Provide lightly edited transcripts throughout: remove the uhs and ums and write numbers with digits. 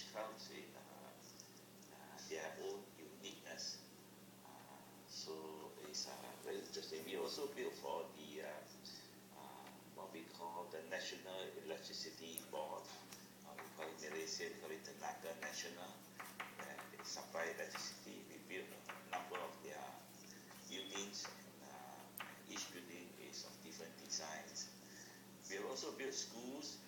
comes in their own uniqueness. So it's very interesting. We also built for the what we call the National Electricity Board. We call it Malaysia, we call it the Naga National. They supply electricity. We built a number of their buildings, and each building is of different designs. We have also built schools.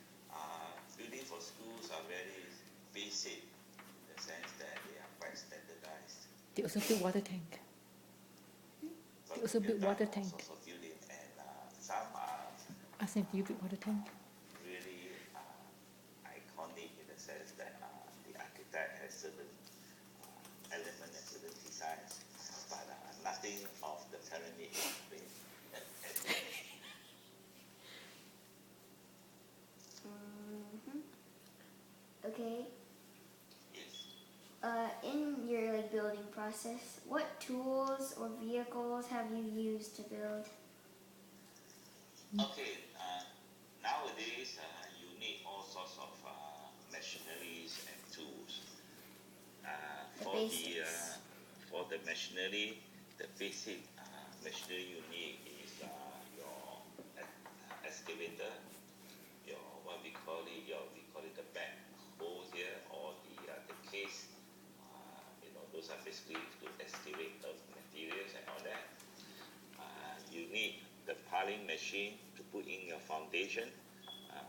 Building for schools are very basic in the sense that they are quite standardized. They also build water tank. But They also build water all tank. sorts of building, and some are Ask them, do you build water tank? really iconic in the sense that the architect has certain element and certain designs, but nothing of the pyramid is Okay. yes. In your building process, what tools or vehicles have you used to build? Okay, nowadays you need all sorts of machineries and tools. For the machinery, the basic machinery you need is your excavator, your what we call it the backhoe here, or the case. Those are basically to excavate the materials and all that. You need the piling machine to put in your foundation,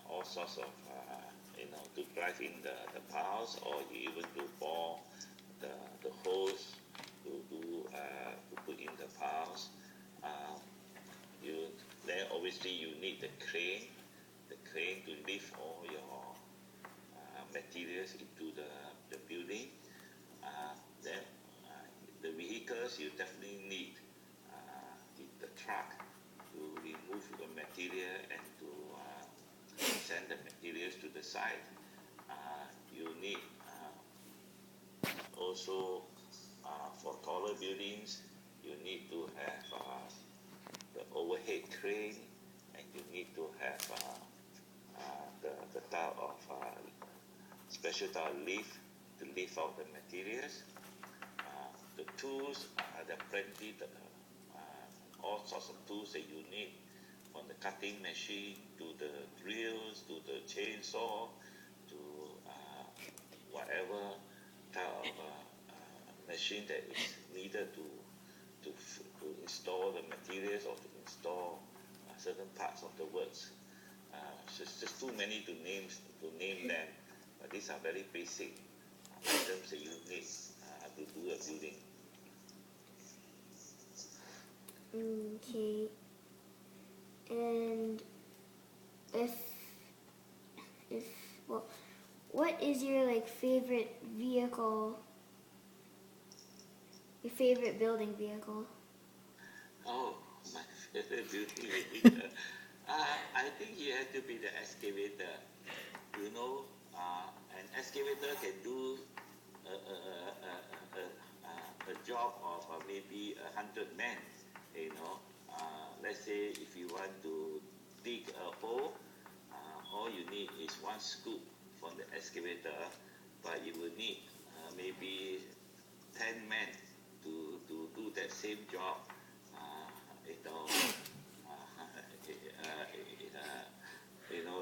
all sorts of to drive in the piles, or you even to bore the holes to put in the piles. Then obviously you need the crane to lift all your materials into the building. Then the vehicles, you definitely need the truck to remove the material and to send the materials to the site. You need also for taller buildings, you need to have the overhead crane, and you need to have the type of special type of lift to lift out the materials. The tools, there are plenty, all sorts of tools that you need, from the cutting machine to the drills to the chainsaw to whatever type of machine that is needed to install the materials or to install certain parts of the works. So it's just too many to name them, but these are very basic items that you need to do a building. Okay. And what is your favorite vehicle? Your favorite building vehicle? Oh, my favorite building vehicle. I think you have to be the excavator. An excavator can do a job of maybe 100 men. Let's say if you want to dig a hole, all you need is one scoop from the excavator, but you will need maybe 10 men to do that same job.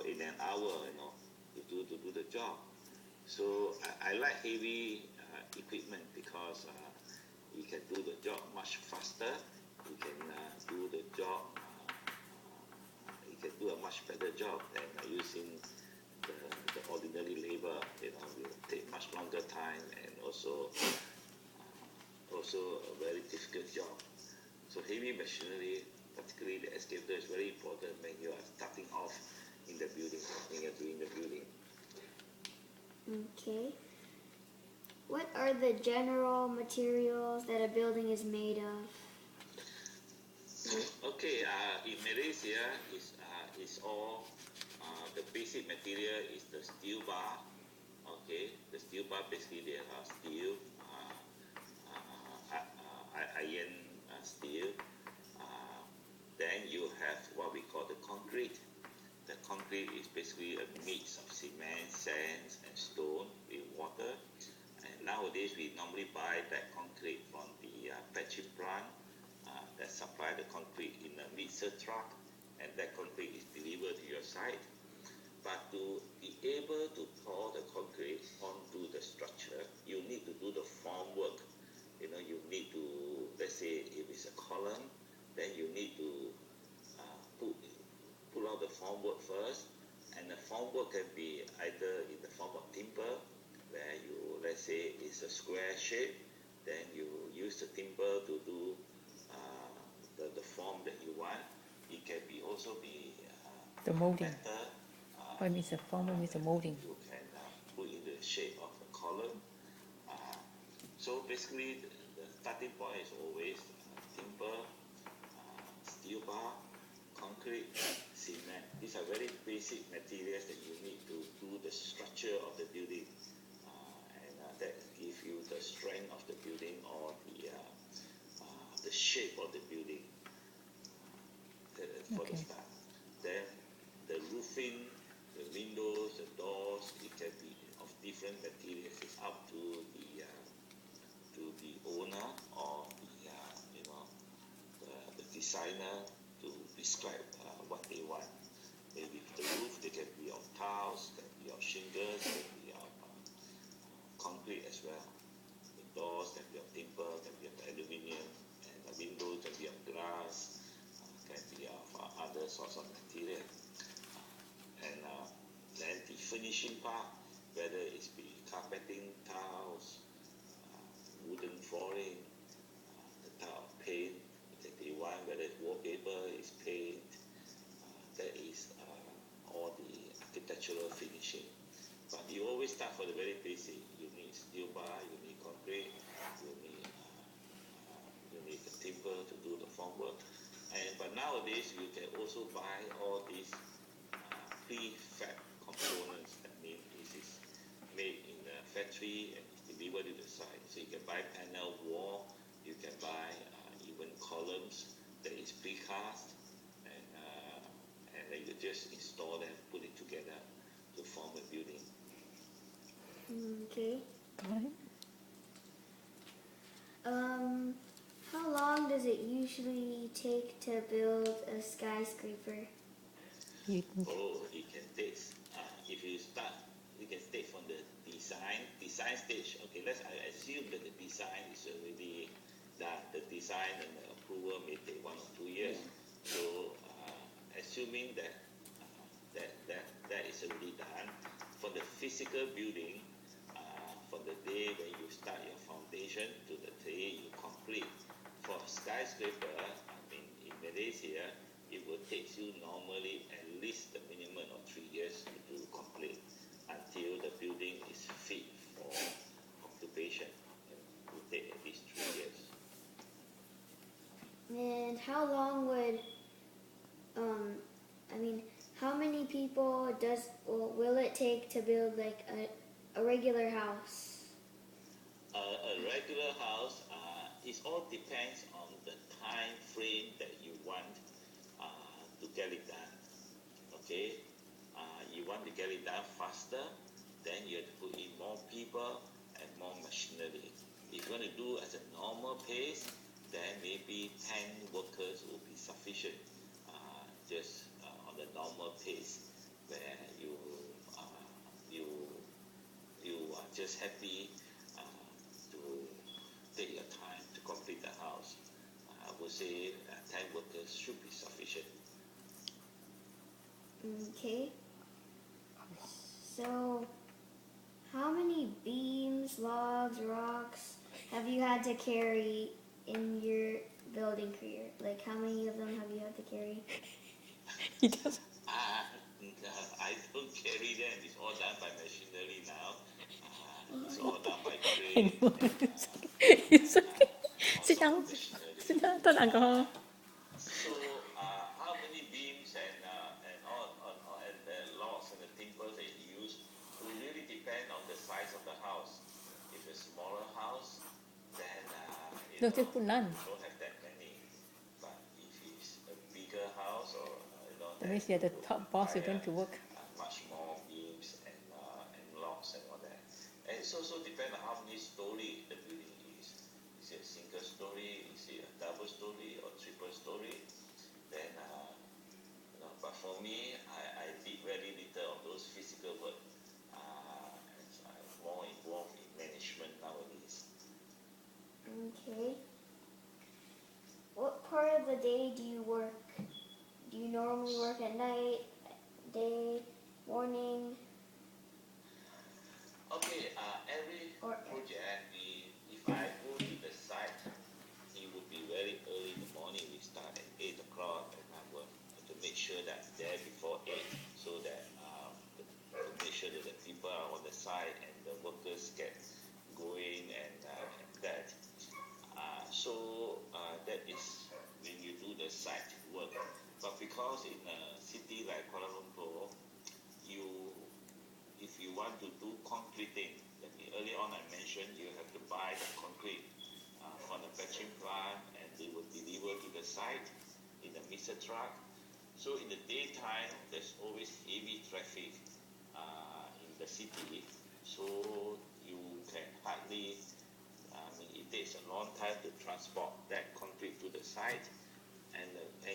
In an hour, to do the job. So I like heavy equipment because you can do the job much faster. You can do the job. You can do a much better job than using the ordinary labor. It will take much longer time, and also a very difficult job. So heavy machinery, particularly the excavator, is very important when you are starting off in the building, when you're doing the building. Okay. What are the general materials that a building is made of? Okay, in Malaysia, it's all the basic material is the steel bar. Okay, the steel bar basically they are steel, iron steel. Then you have what we call the concrete. The concrete is basically a mix of cement, sand, and stone with water nowadays we normally buy that concrete from the patching plant that supply the concrete in a mixer truck, and that concrete is delivered to your site. But to be able to pour the concrete onto the structure, you need to do the form work. You know, you need to, let's say, if it's a column, then you need to pull out the formwork first, and the formwork can be either in the form of timber, where you, let's say, it's a square shape, then you use the timber to do the form that you want. It can be also be The molding. metal. What means the form? What means the molding? You can put in the shape of a column. So basically, the starting point is always timber, steel bar, concrete, cement. These are very basic materials that you need to do the structure of the building, and that give you the strength of the building or the shape of the building for the start. Then the roofing, the windows, the doors, it can be of different materials. It's up to the owner or the designer to describe what they want. Maybe the roof, they can be of tiles, can be of shingles, can be of concrete as well. The doors can be of timber, can be of aluminium, and the windows can be of glass, can be of other sorts of material. And then the finishing part, whether it's be carpeting, tiles, wooden flooring, the type of paint that they want, whether it's wallpaper, it's paint, that is all the architectural finishing. But you always start from the very basic. You need steel bar, you need concrete, you need the timber to do the formwork. But nowadays you can also buy all these prefab components. That means this is made in a factory and delivered to the site. So you can buy panel wall, you can buy even columns that is precast, and then you just install them, put it together to form a building. Okay. Right. How long does it usually take to build a skyscraper? Oh, it can take, if you start, you can take from the design stage. Okay, I assume that the design is already done. The design and the approval may take 1 or 2 years. So, assuming that is already done, for the physical building, from the day when you start your foundation to the day you complete. For skyscraper, I mean, in Malaysia, it will take you normally at least the minimum of 3 years to complete until the building is fit for occupation. It will take at least 3 years. And how long would, how many people will it take to build like a regular house? A regular house, it all depends on the time frame that you want to get it done. Okay, you want to get it done faster, then you have to put in more people and more machinery. If you want to do at a normal pace, then maybe 10 workers will be sufficient. Just on the normal pace, where you are just happy to take your time to complete the house. I would say 10 workers should be sufficient. Okay. So, how many beams, logs, rocks have you had to carry in your building career? Like, how many of them have you had to carry? He does. I don't carry them. It's all done by machinery now. It's all done by crane. It's okay. All Sit sorts down. of machinery. Sit down. Don't alcohol. So, how many beams and the logs and the timbers that you use will really depend on the size of the house. If it's a smaller house, then No, just put none. you don't have that many. But if it's a bigger house or That means you're the top boss, you don't have to work. much more beams and logs and all that. And is also depend on how many story the building is. Is it a single story? Is it a double story or triple story? Then, but for me, I did very little of those physical work. And I'm more involved in management nowadays. Okay. What part of the day do you work? Do you normally work at night, day, morning? Okay, every Or project, if I go to the site, it would be very early in the morning. We start at 8 o'clock and I work to make sure that there before 8 so that to make sure that the people are on the site and the workers get going and that. That is when you do the site work. But because in a city like Kuala Lumpur, if you want to do concreting, earlier on I mentioned you have to buy the concrete from the batching plant and they will deliver to the site in the mixer truck. So in the daytime, there's always heavy traffic in the city. So you can hardly, it takes a long time to transport that concrete to the site. And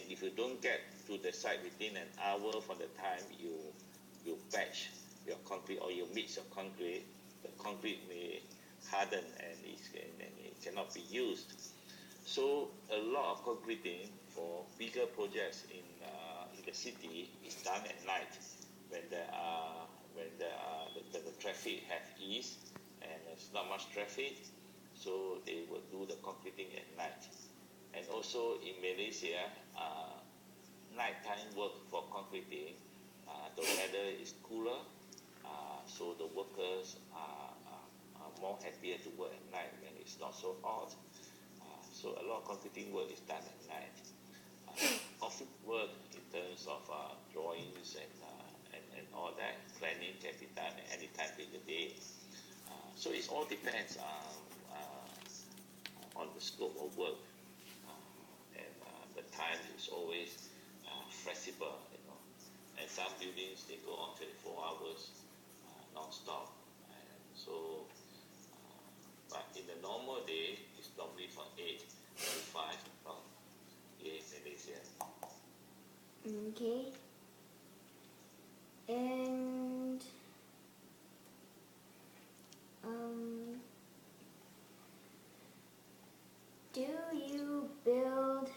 if you don't get to the site within an hour from the time you batch your concrete or you mix your concrete, the concrete may harden and it cannot be used. So a lot of concreting for bigger projects in the city is done at night when the traffic have eased and there's not much traffic. So they will do the concreting at night. And also in Malaysia, nighttime work for concreting, the weather is cooler, so the workers are more happier to work at night when it's not so hot. So a lot of concreting work is done at night. Office work in terms of drawings and all that, planning can be done at any time in the day. So it all depends on the scope of work. The time is always flexible, and some buildings they go on 24 hours non-stop. And so, but in the normal day, it's normally from 8 to 5 o'clock in Malaysia. okay. And do you build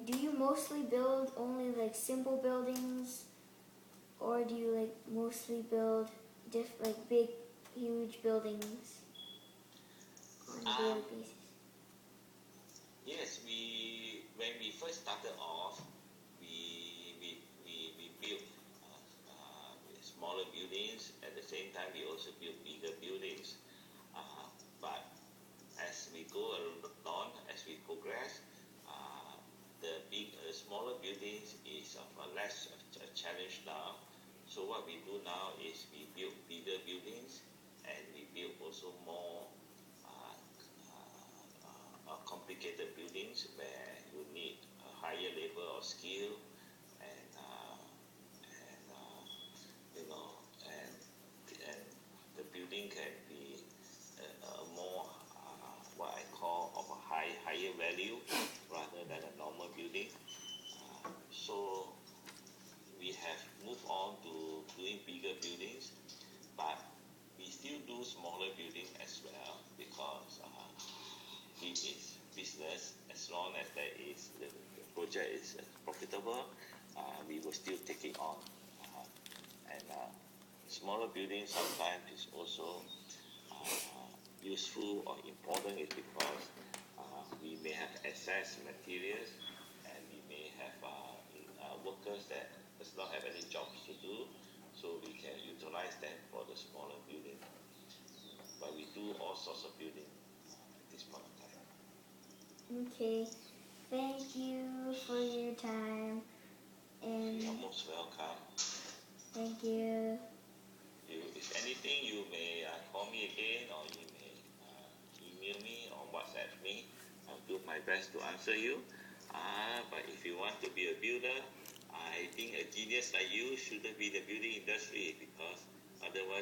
do you mostly build only like simple buildings, or do you like mostly build big, huge buildings on a daily basis? Yes, when we first started off, we built smaller buildings. At the same time, we also built bigger buildings. But as we go along, as we progress, the smaller buildings is of a less a challenge now. So what we do now is we build bigger buildings and we build also more complicated buildings where you need a higher level of skill and the building can be more what I call of a higher value rather than a normal building. So we have moved on to doing bigger buildings, but we still do smaller buildings as well because it is business. As long as there is the project is profitable, we will still take it on. And smaller buildings sometimes is also useful or important is because we may have excess materials and we may have workers that does not have any jobs to do, so we can utilize them for the smaller building. But we do all sorts of building at this point of time. Okay, thank you for your time, and You're most welcome. thank you. If anything, you may call me again or you may email me or WhatsApp me. I'll do my best to answer you. But if you want to be a builder, I think a genius like you shouldn't be in the building industry because Otherwise